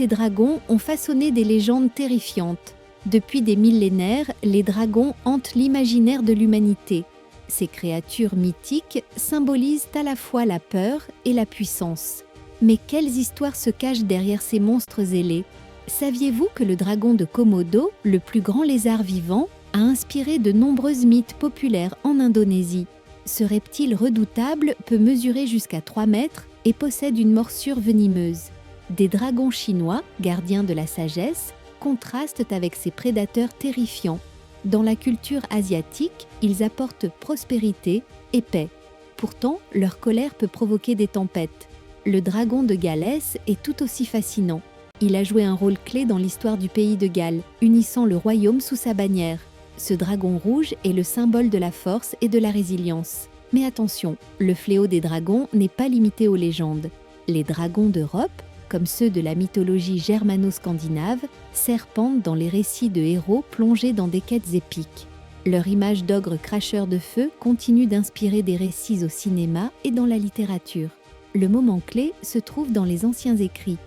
ces dragons ont façonné des légendes terrifiantes. Depuis des millénaires, les dragons hantent l'imaginaire de l'humanité. Ces créatures mythiques symbolisent à la fois la peur et la puissance. Mais quelles histoires se cachent derrière ces monstres ailés? Saviez-vous que le dragon de Komodo, le plus grand lézard vivant, a inspiré de nombreux mythes populaires en Indonésie? Ce reptile redoutable peut mesurer jusqu'à 3 mètres et possède une morsure venimeuse. Des dragons chinois, gardiens de la sagesse, contrastent avec ces prédateurs terrifiants. Dans la culture asiatique, ils apportent prospérité et paix. Pourtant, leur colère peut provoquer des tempêtes. Le dragon de Galès est tout aussi fascinant. Il a joué un rôle clé dans l'histoire du pays de Galles, unissant le royaume sous sa bannière. Ce dragon rouge est le symbole de la force et de la résilience. Mais attention, le fléau des dragons n'est pas limité aux légendes. Les dragons d'Europe, comme ceux de la mythologie germano-scandinave, serpentent dans les récits de héros plongés dans des quêtes épiques. Leur image d'ogre cracheur de feu continue d'inspirer des récits au cinéma et dans la littérature. Le moment clé se trouve dans les anciens écrits.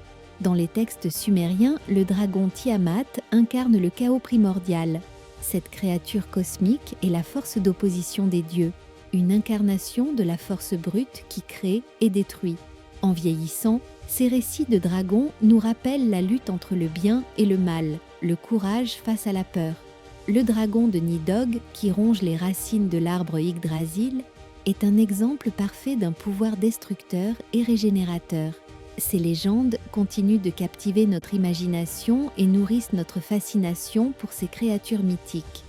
Dans les textes sumériens, le dragon Tiamat incarne le chaos primordial. Cette créature cosmique est la force d'opposition des dieux, une incarnation de la force brute qui crée et détruit. En vieillissant, ces récits de dragons nous rappellent la lutte entre le bien et le mal, le courage face à la peur. Le dragon de Nidhogg, qui ronge les racines de l'arbre Yggdrasil, est un exemple parfait d'un pouvoir destructeur et régénérateur. Ces légendes continuent de captiver notre imagination et nourrissent notre fascination pour ces créatures mythiques.